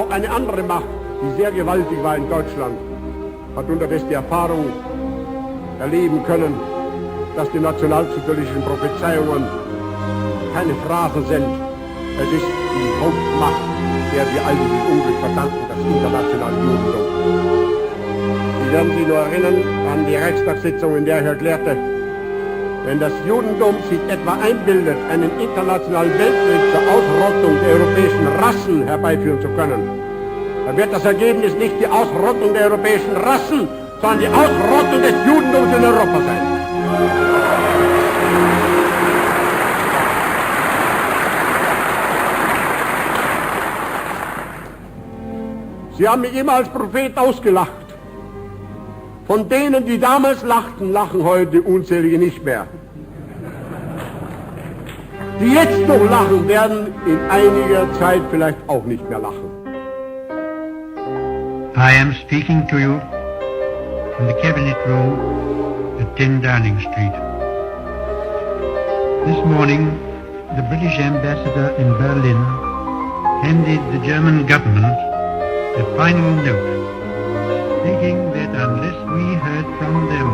auch eine andere Macht, die sehr gewaltig war in Deutschland, hat unterdessen die Erfahrung erleben können, dass die nationalsozialistischen Prophezeiungen keine Phrasen sind. Es ist die Hauptmacht, der wir all dieses Unglück verdanken, das internationale Judentum. Sie werden sich nur erinnern an die Reichstagssitzung, in der ich erklärte, wenn das Judentum sich etwa einbildet, einen internationalen Weltkrieg zur Ausrottung der europäischen Rassen herbeiführen zu können, dann wird das Ergebnis nicht die Ausrottung der europäischen Rassen, sondern die Ausrottung des Judentums in Europa sein. Sie haben mich immer als Prophet ausgelacht. Von denen, die damals lachten, lachen heute unzählige nicht mehr. Die jetzt noch lachen, werden in einiger Zeit vielleicht auch nicht mehr lachen. I am speaking to you from the Cabinet Room at 10 Downing Street. This morning, the British ambassador in Berlin handed the German government a final note, stating that unless we heard from them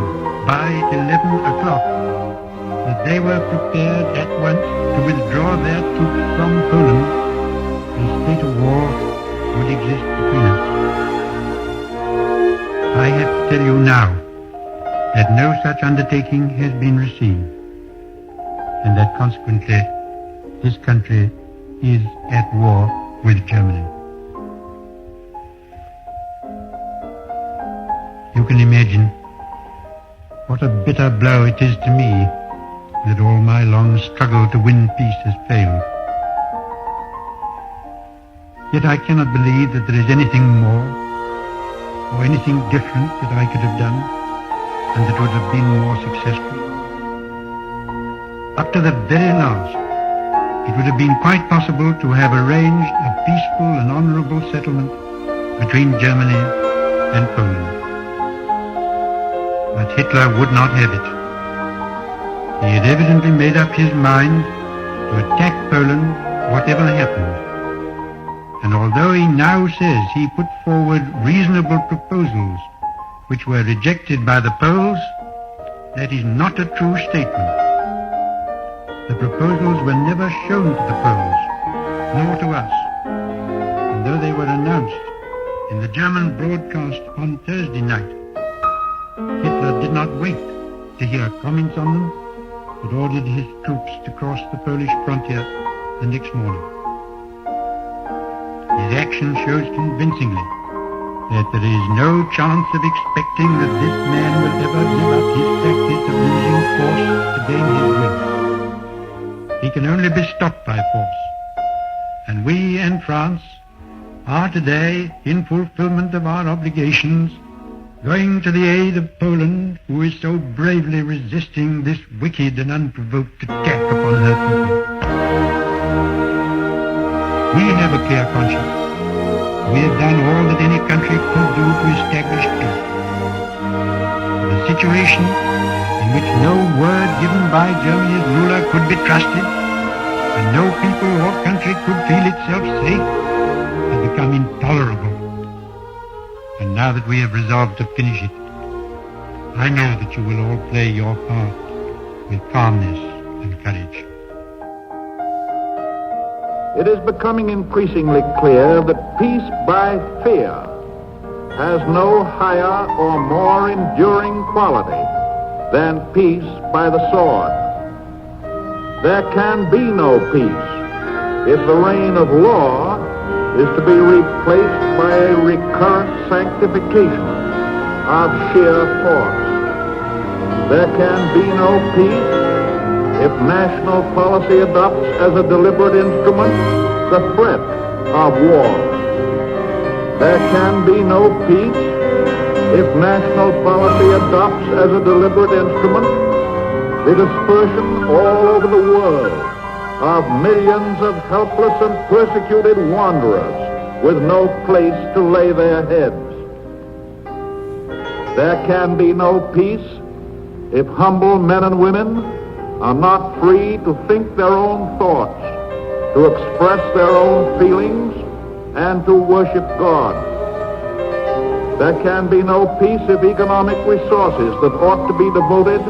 by 11 o'clock, that they were prepared at once to withdraw their troops from Poland, a state of war would exist between us. I have to tell you now that no such undertaking has been received, and that consequently this country is at war with Germany. You can imagine what a bitter blow it is to me that all my long struggle to win peace has failed. Yet I cannot believe that there is anything more or anything different that I could have done and that would have been more successful. Up to the very last, it would have been quite possible to have arranged a peaceful and honorable settlement between Germany and Poland. But Hitler would not have it. He had evidently made up his mind to attack Poland whatever happened. And although he now says he put forward reasonable proposals which were rejected by the Poles, that is not a true statement. The proposals were never shown to the Poles, nor to us. And though they were announced in the German broadcast on Thursday night, Hitler did not wait to hear comments on them, but ordered his troops to cross the Polish frontier the next morning. His action shows convincingly that there is no chance of expecting that this man will ever give up his practice of using force to gain his will. He can only be stopped by force. And we and France are today, in fulfillment of our obligations, going to the aid of Poland, who is so bravely resisting this wicked and unprovoked attack upon her people. We have a clear conscience. We have done all that any country could do to establish peace. The situation in which no word given by Germany's ruler could be trusted, and no people or country could feel itself safe, has become intolerable. And now that we have resolved to finish it, I know that you will all play your part with calmness and courage. It is becoming increasingly clear that peace by fear has no higher or more enduring quality than peace by the sword. There can be no peace if the reign of law is to be replaced by a recurrent sanctification of sheer force. There can be no peace if national policy adopts as a deliberate instrument the threat of war. There can be no peace if national policy adopts as a deliberate instrument the dispersion all over the world of millions of helpless and persecuted wanderers with no place to lay their heads. There can be no peace if humble men and women are not free to think their own thoughts, to express their own feelings, and to worship God. There can be no peace if economic resources that ought to be devoted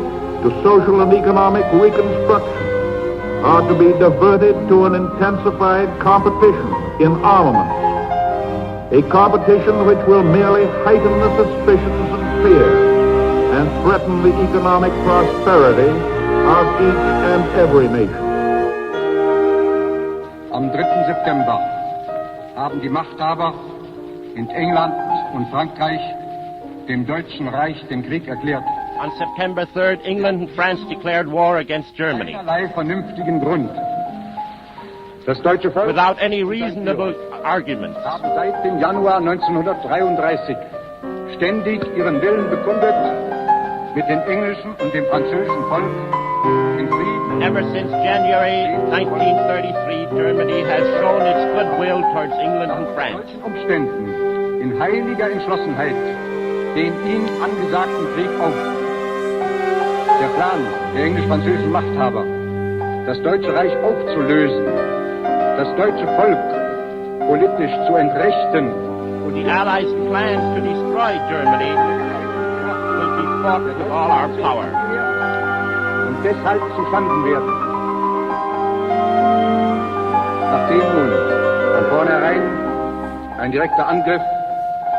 to social and economic reconstruction are to be diverted to an intensified competition in armaments, a competition which will merely heighten the suspicions and fears and threaten the economic prosperity of each and every nation. Am 3. September haben die Machthaber in England und Frankreich dem Deutschen Reich den Krieg erklärt. On September 3rd, England and France declared war against Germany. Keinerlei vernünftigen Grund. Das deutsche Volk without any reasonable arguments. Haben seit dem Januar 1933 ständig ihren Willen bekundet, mit dem englischen und dem französischen Volk in Frieden. Ever since January 1933, Germany has shown its goodwill towards England and France. Unter solchen Umständen in heiliger Entschlossenheit den ihnen angesagten Krieg auf. Der Plan der englisch-französischen Machthaber, das Deutsche Reich aufzulösen, das deutsche Volk politisch zu entrechten. For the Allies' plans to destroy Germany will be fought with all our power. Und deshalb zustanden werden. Nachdem nun von vornherein ein direkter Angriff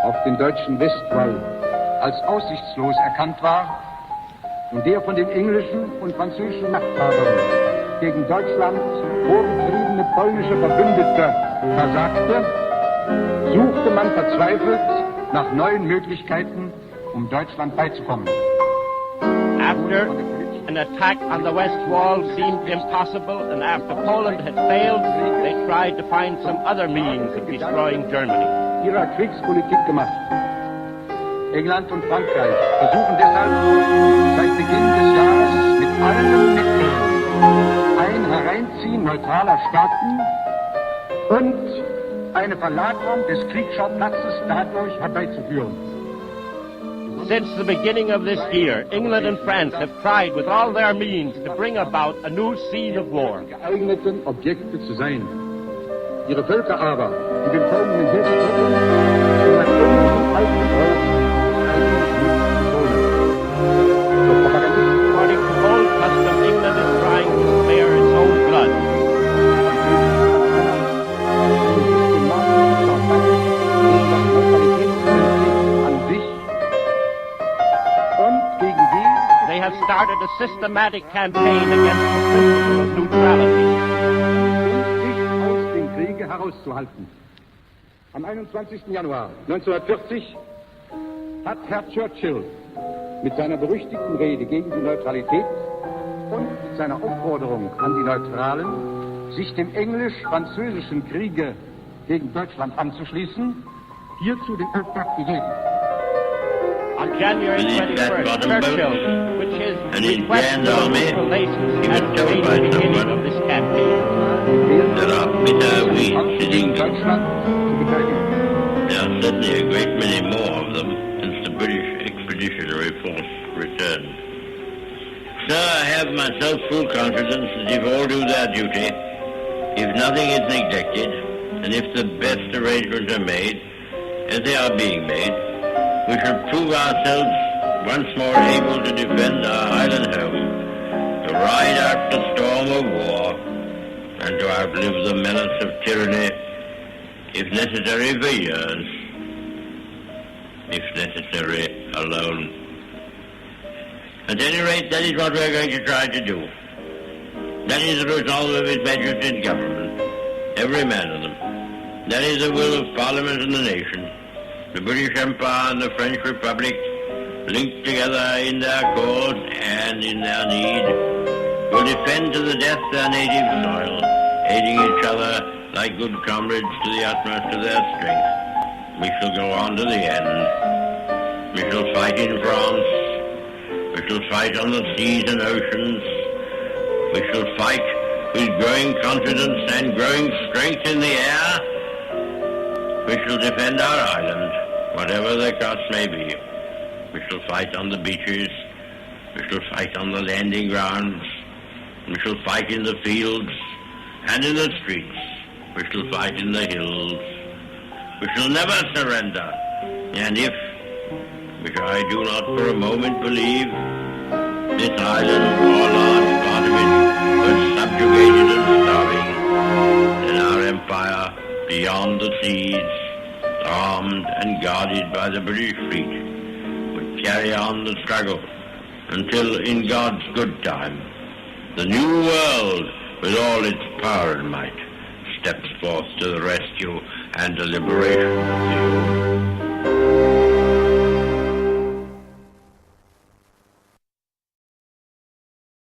auf den deutschen Westwall als aussichtslos erkannt war und der von den englischen und französischen Machthabern gegen Deutschland vorgetriebene polnische Verbündete versagte, suchte man verzweifelt nach neuen Möglichkeiten, um Deutschland beizukommen. After an attack on the West Wall seemed impossible, and after Poland had failed, they tried to find some other means of destroying Germany. Ihrer Kriegspolitik gemacht. England und Frankreich versuchen deshalb seit Beginn des Jahres mit allen Mitteln ein Hereinziehen neutraler Staaten und eine Verlagerung des Kriegsschauplatzes dadurch herbeizuführen. Since the beginning of this year, England and France have tried with all their means to bring about a new scene of war. Geeigneten Objekte zu sein. Ihre Völker aber, die den folgenden Hilfsmitteln in der englischen alten Brauch According to old custom, England is trying to spare its own blood. They have started a systematic campaign against the principle of neutrality. Aus dem Kriege herauszuhalten. Am 21. Januar 1940 hat Herr Churchill mit seiner berüchtigten Rede gegen die Neutralität und seiner Aufforderung an die Neutralen, sich dem englisch-französischen Kriege gegen Deutschland anzuschließen, hierzu den Auftrag gegeben. On January 21st, Churchill, which is request for relations, has made the beginning of this campaign. There are bitter weeds in England. Deutschland zu beteiligen. There are certainly a great many more of them since the British expeditionary force returned. Sir, I have myself full confidence that if all do their duty, if nothing is neglected, and if the best arrangements are made, as they are being made, we shall prove ourselves once more able to defend our island home, to ride out the storm of war, and to outlive the menace of tyranny, if necessary for years, if necessary alone. At any rate, that is what we are going to try to do. That is the resolve of His Majesty's government, every man of them. That is the will of Parliament and the nation. The British Empire and the French Republic, linked together in their cause and in their need, will defend to the death their native soil, aiding each other like good comrades to the utmost of their strength. We shall go on to the end. We shall fight in France. We shall fight on the seas and oceans. We shall fight with growing confidence and growing strength in the air. We shall defend our island, whatever the cost may be. We shall fight on the beaches. We shall fight on the landing grounds. We shall fight in the fields and in the streets. We shall fight in the hills. We shall never surrender. And if, which I do not for a moment believe, this island or a large part of it was subjugated and starving, then our empire beyond the seas, armed and guarded by the British fleet, would carry on the struggle until, in God's good time, the new world, with all its power and might, steps forth to the rescue and the liberation of the old.